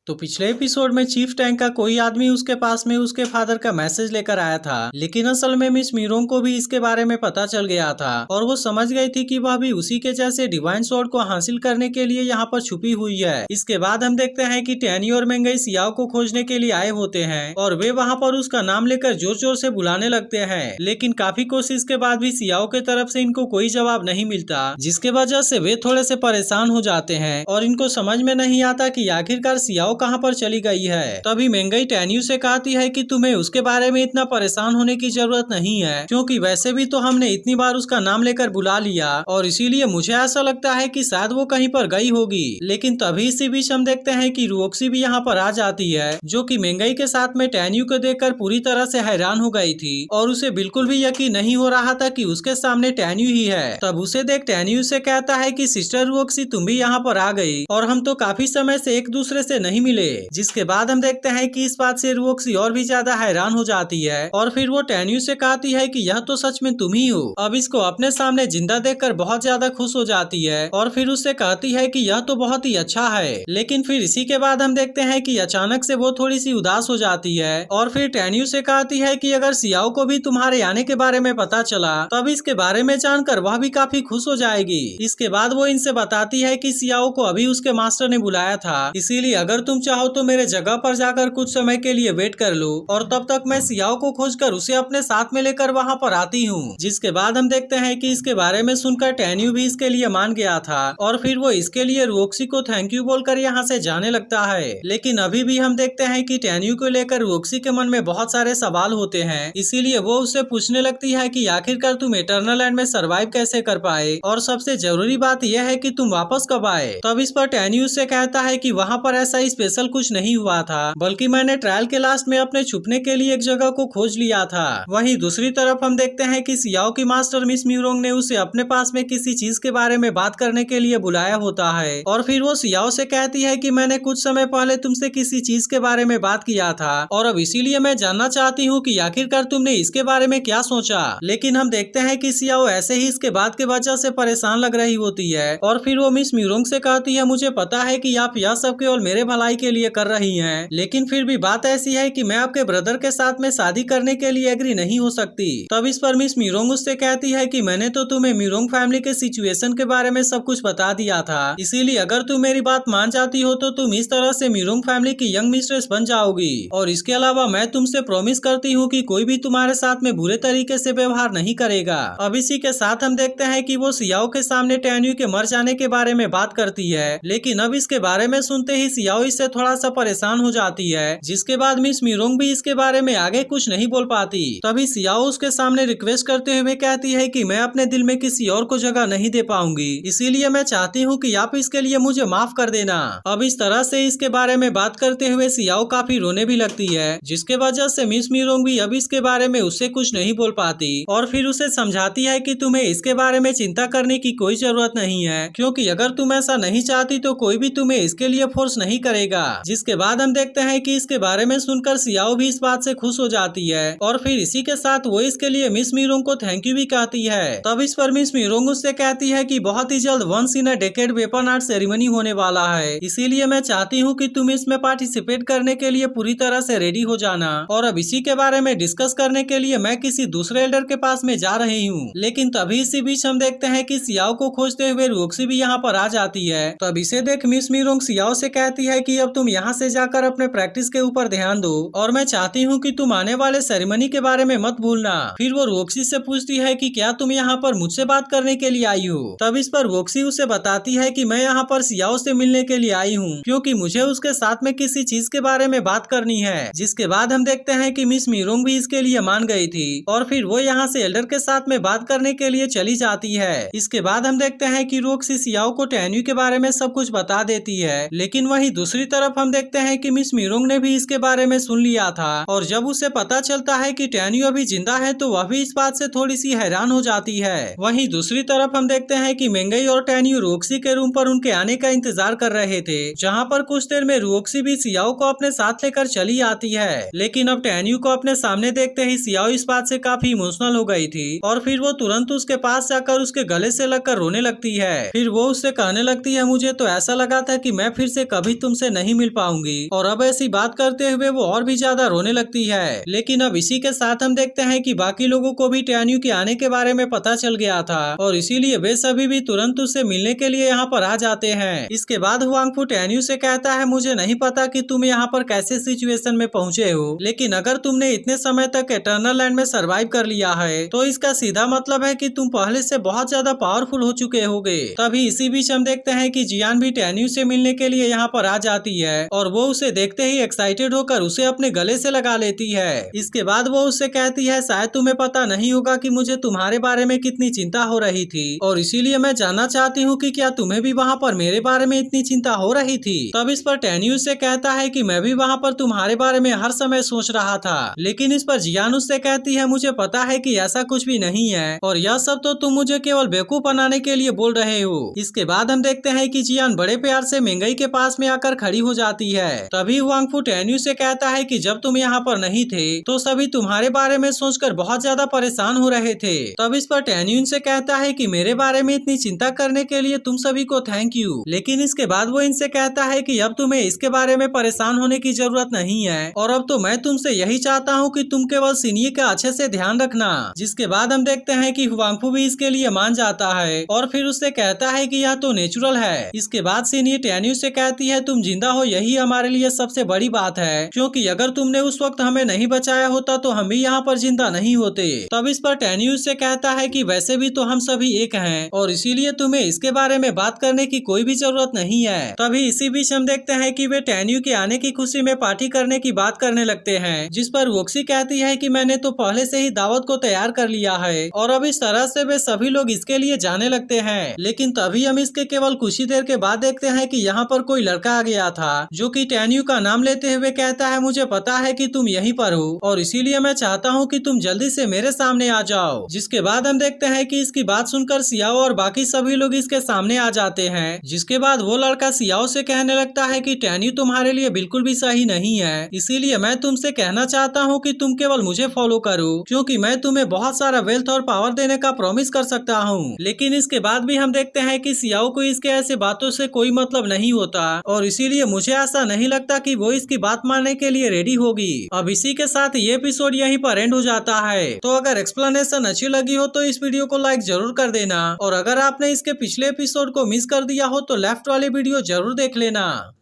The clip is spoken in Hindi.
तो पिछले एपिसोड में चीफ टैंक का कोई आदमी उसके पास में उसके फादर का मैसेज लेकर आया था, लेकिन असल में मिस मीरोंग को भी इसके बारे में पता चल गया था और वो समझ गई थी कि वह भी उसी के जैसे डिवाइन स्वॉर्ड को हासिल करने के लिए यहाँ पर छुपी हुई है। इसके बाद हम देखते हैं कि टैनी और मेंगई सियाओ को खोजने के लिए आए होते हैं और वे वहाँ पर उसका नाम लेकर जोर जोर से बुलाने लगते हैं, लेकिन काफी कोशिश के बाद भी सियाओ की तरफ से इनको कोई जवाब नहीं मिलता, जिसके वजह से वे थोड़े से परेशान हो जाते हैं और इनको समझ में नहीं आता कि आखिरकार सियाओ कहाँ पर चली गई है। तभी मेंगई टैन्यू से कहती है कि तुम्हें उसके बारे में इतना परेशान होने की जरूरत नहीं है, क्योंकि वैसे भी तो हमने इतनी बार उसका नाम लेकर बुला लिया और इसीलिए मुझे ऐसा लगता है कि शायद वो कहीं पर गई होगी। लेकिन तभी इसी बीच हम देखते हैं कि रुओक्सी भी यहाँ पर आ जाती है, जो कि मेंगई के साथ में टैन्यू को देखकर पूरी तरह से हैरान हो गई थी और उसे बिल्कुल भी यकीन नहीं हो रहा था कि उसके सामने टैन्यू ही है। तब उसे देख टैन्यू से कहता है कि सिस्टर रुओक्सी तुम भी यहाँ पर आ गई और हम तो काफी समय से एक दूसरे से नहीं मिले। जिसके बाद हम देखते हैं कि इस बात से रुओक्सी और भी ज्यादा हैरान हो जाती है और फिर वो टैन्यू से कहती है कि यह तो सच में तुम ही हो। अब इसको अपने सामने जिंदा देखकर बहुत ज्यादा खुश हो जाती है और फिर उससे कहती है कि यह तो बहुत ही अच्छा है। लेकिन फिर इसी के बाद हम देखते हैं कि अचानक से वो थोड़ी सी उदास हो जाती है और फिर टैन्यू से कहती है कि अगर सियाओ को भी तुम्हारे आने के बारे में पता चला तब इसके बारे में जानकर वह भी काफी खुश हो जाएगी। इसके बाद वो इनसे बताती है कि सियाओ को अभी उसके मास्टर ने बुलाया था, इसीलिए अगर तुम चाहो तो मेरे जगह पर जाकर कुछ समय के लिए वेट कर लो और तब तक मैं सियाओ को खोजकर उसे अपने साथ में लेकर वहाँ पर आती हूँ। जिसके बाद हम देखते हैं कि इसके बारे में सुनकर टैन्यू भी इसके लिए मान गया था और फिर वो इसके लिए रुओक्सी को थैंक यू बोलकर यहाँ से जाने लगता है। लेकिन अभी भी हम देखते हैं कि टैन्यू को लेकर रुओक्सी के मन में बहुत सारे सवाल होते हैं, इसीलिए वो उससे पूछने लगती है कि आखिरकार तुम इटर्नल लैंड में सर्वाइव कैसे कर पाए और सबसे जरूरी बात यह है कि तुम वापस कब आए। तब इस पर टैन्यू से कहता है कि वहाँ पर ऐसा स्पेशल कुछ नहीं हुआ था, बल्कि मैंने ट्रायल के लास्ट में अपने छुपने के लिए एक जगह को खोज लिया था। वहीं दूसरी तरफ हम देखते हैं कि सियाओ की मास्टर मिस मीरोंग ने उसे अपने पास में किसी चीज के बारे में बात करने के लिए बुलाया होता है और फिर वो सियाओ से कहती है कि मैंने कुछ समय पहले तुमसे किसी चीज के बारे में बात किया था और अब इसीलिए मैं जानना चाहती हूँ कि आखिरकार तुमने इसके बारे में क्या सोचा। लेकिन हम देखते हैं कि सियाओ ऐसे ही इसके बात की वजह से परेशान लग रही होती है और फिर वो मिस मीरोंग से कहती है मुझे पता है कि आप यह सब केवल मेरे भलाई के लिए कर रही हैं, लेकिन फिर भी बात ऐसी है कि मैं आपके ब्रदर के साथ में शादी करने के लिए एग्री नहीं हो सकती। तब इस पर मिस मीरोंग उससे कहती है कि मैंने तो तुम्हें मीरोंग फैमिली के सिचुएशन के बारे में सब कुछ बता दिया था, इसीलिए अगर तुम मेरी बात मान जाती हो तो तुम इस तरह से मीरोंग फैमिली की यंग मिस्ट्रेस बन जाओगी और इसके अलावा मैं तुमसे प्रॉमिस करती हूँ कि कोई भी तुम्हारे साथ में बुरे तरीके से व्यवहार नहीं करेगा। अब इसी के साथ हम देखते हैं कि वो सियाओ के सामने टैन्यू के मर जाने के बारे में बात करती है, लेकिन अब इसके बारे में सुनते ही सियाओ इससे थोड़ा सा परेशान हो जाती है। जिसके बाद मिस मीरोंग भी इसके बारे में आगे कुछ नहीं बोल पाती। तभी सियाओ उसके सामने रिक्वेस्ट करते हुए कहती है कि मैं अपने दिल में किसी और को जगह नहीं दे पाऊंगी, इसीलिए मैं चाहती हूँ कि आप इसके लिए मुझे माफ कर देना। अब इस तरह से इसके बारे में बात करते हुए सियाओ काफी रोने भी लगती है, जिसके वजह से मिस मीरोंग भी अब इसके बारे में उससे कुछ नहीं बोल पाती और फिर उसे समझाती है कि तुम्हें इसके बारे में चिंता करने की कोई जरूरत नहीं है, क्योंकि अगर तुम ऐसा नहीं चाहती तो कोई भी तुम्हें इसके लिए फोर्स नहीं करेगा। जिसके बाद हम देखते हैं कि इसके बारे में सुनकर सियाओ भी इस बात से खुश हो जाती है और फिर इसी के साथ वो इसके लिए मिस मीरोंग को थैंक यू भी कहती है। तब इस पर मिस मीरोंग उससे कहती है कि बहुत ही जल्द once in a decade weapon art ceremony होने वाला है, इसीलिए मैं चाहती हूँ कि तुम इसमें पार्टिसिपेट करने के लिए पूरी तरह से रेडी हो जाना और अब इसी के बारे में डिस्कस करने के लिए मैं किसी दूसरे एल्डर के पास में जा रही हूँ। लेकिन तभी इसी बीच हम देखते हैं कि सियाओ को खोजते हुए रुओक्सी भी यहाँ पर आ जाती है। तब इसे देख मिस मीरोंग सियाओ से कहती है कि अब तुम यहाँ से जाकर अपने प्रैक्टिस के ऊपर ध्यान दो और मैं चाहती हूँ कि तुम आने वाले सेरेमनी के बारे में मत भूलना। फिर वो रुओक्सी से पूछती है कि क्या तुम यहाँ पर मुझसे बात करने के लिए आई हो। तब इस पर रुओक्सी उसे बताती है कि मैं यहाँ पर सियाओ से मिलने के लिए आई हूँ, क्योंकि मुझे उसके साथ में किसी चीज के बारे में बात करनी है। जिसके बाद हम देखते हैं कि मिस मीरोंग भी इसके लिए मान गई थी और फिर वो यहाँ से एल्डर के साथ में बात करने के लिए चली जाती है। इसके बाद हम देखते हैं कि रुओक्सी सियाओ को टैन्यू के बारे में सब कुछ बता देती है, लेकिन वहीं दूसरी तरफ हम देखते हैं कि मिस मीरोंग ने भी इसके बारे में सुन लिया था और जब उसे पता चलता है कि टैन्यू अभी जिंदा है तो वह भी इस बात से थोड़ी सी हैरान हो जाती है। वहीं दूसरी तरफ हम देखते हैं कि मेंगई और टैन्यू रुओक्सी के रूम पर उनके आने का इंतजार कर रहे थे, जहाँ पर कुछ देर में रुओक्सी भी सियाओ को अपने साथ लेकर चली आती है। लेकिन अब टैन्यू को अपने सामने देखते ही सियाओ इस बात से काफी इमोशनल हो गई थी और फिर वो तुरंत उसके पास जाकर उसके गले से लगकर रोने लगती है। फिर वो उससे कहने लगती है मुझे तो ऐसा लगा था कि मैं फिर से कभी तुमसे नहीं मिल पाऊंगी। और अब ऐसी बात करते हुए वो और भी ज्यादा रोने लगती है। लेकिन अब इसी के साथ हम देखते हैं कि बाकी लोगों को भी टेन्यू के आने के बारे में पता चल गया था और इसीलिए वे सभी भी तुरंत उससे मिलने के लिए यहाँ पर आ जाते हैं। इसके बाद हुआंगफू टेन्यू से कहता है, मुझे नहीं पता कि तुम यहाँ पर कैसे सिचुएशन में पहुँचे हो, लेकिन अगर तुमने इतने समय तक एटर्नल लैंड में सर्वाइव कर लिया है तो इसका सीधा मतलब है कि तुम पहले से बहुत ज्यादा पावरफुल हो चुके होगे। तभी इसी बीच हम देखते हैं कि जियान भी टेन्यू से मिलने के लिए यहाँ पर आ जाती है और वो उसे देखते ही एक्साइटेड होकर उसे अपने गले से लगा लेती है। इसके बाद वो उससे कहती है, शायद तुम्हें पता नहीं होगा कि मुझे तुम्हारे बारे में कितनी चिंता हो रही थी और इसीलिए मैं जानना चाहती हूँ कि क्या तुम्हें भी वहाँ पर मेरे बारे में इतनी चिंता हो रही थी। तब इस पर टेन्यू से कहता है कि मैं भी वहाँ पर तुम्हारे बारे में हर समय सोच रहा था। लेकिन इस पर जियान उससे कहती है, मुझे पता है कि ऐसा कुछ भी नहीं है और यह सब तो तुम मुझे केवल बेवकूफ बनाने के लिए बोल रहे हो। इसके बाद हम देखते हैं कि जियान बड़े प्यार से मेंगई के पास में आकर खड़ी हो जाती है। तभी हुआंगफू टेन्यू से कहता है कि जब तुम यहाँ पर नहीं थे तो सभी तुम्हारे बारे में सोचकर बहुत ज्यादा परेशान हो रहे थे। तब इस पर टेन्यू इनसे कहता है कि मेरे बारे में इतनी चिंता करने के लिए तुम सभी को थैंक यू। लेकिन इसके बाद वो इनसे कहता है कि अब तुम्हें इसके बारे में परेशान होने की जरूरत नहीं है और अब तो मैं तुमसे यही चाहता हूँ कि तुम केवल सिनिए का अच्छे से ध्यान रखना। जिसके बाद हम देखते हैं कि हुआंगफू भी इसके लिए मान जाता है और फिर उससे कहता है कि यह तो नेचुरल है। इसके बाद सिनिए टेन्यू से कहती है, तुम जिंदा हो यही हमारे लिए सबसे बड़ी बात है, क्योंकि अगर तुमने उस वक्त हमें नहीं बचाया होता तो हम भी यहाँ पर जिंदा नहीं होते। तब इस पर टेन्यू से कहता है कि वैसे भी तो हम सभी एक हैं और इसीलिए तुम्हें इसके बारे में बात करने की कोई भी जरूरत नहीं है। तभी इसी बीच हम देखते हैं कि वे टेन्यू के आने की खुशी में पार्टी करने की बात करने लगते हैं, जिस पर वोक्सी कहती है कि मैंने तो पहले से ही दावत को तैयार कर लिया है और अब इस तरह से वे सभी लोग इसके लिए जाने लगते हैं। लेकिन तभी हम इसके केवल कुछ ही देर के बाद देखते हैं कि यहाँ पर कोई लड़का आ गया था जो कि टेन्यू का नाम लेते हुए कहता है, मुझे पता है कि तुम यहीं पर हो और इसीलिए मैं चाहता हूँ कि तुम जल्दी से मेरे सामने आ जाओ। जिसके बाद हम देखते हैं कि इसकी बात सुनकर सियाओ और बाकी सभी लोग इसके सामने आ जाते हैं। जिसके बाद वो लड़का सियाओ से कहने लगता है कि टेन्यू तुम्हारे लिए बिल्कुल भी सही नहीं है, इसीलिए मैं तुमसे कहना चाहता हूँ कि तुम केवल मुझे फॉलो करो, क्योंकि मैं तुम्हें बहुत सारा वेल्थ और पावर देने का प्रॉमिस कर सकता हूँ। लेकिन इसके बाद भी हम देखते हैं कि सियाओ को इसके ऐसे बातों से कोई मतलब नहीं होता और इसीलिए मुझे ऐसा नहीं लगता कि वो इसकी बात मानने के लिए रेडी होगी। अब इसी के साथ ये एपिसोड यहीं पर एंड हो जाता है। तो अगर एक्सप्लेनेशन अच्छी लगी हो तो इस वीडियो को लाइक जरूर कर देना और अगर आपने इसके पिछले एपिसोड को मिस कर दिया हो तो लेफ्ट वाली वीडियो जरूर देख लेना।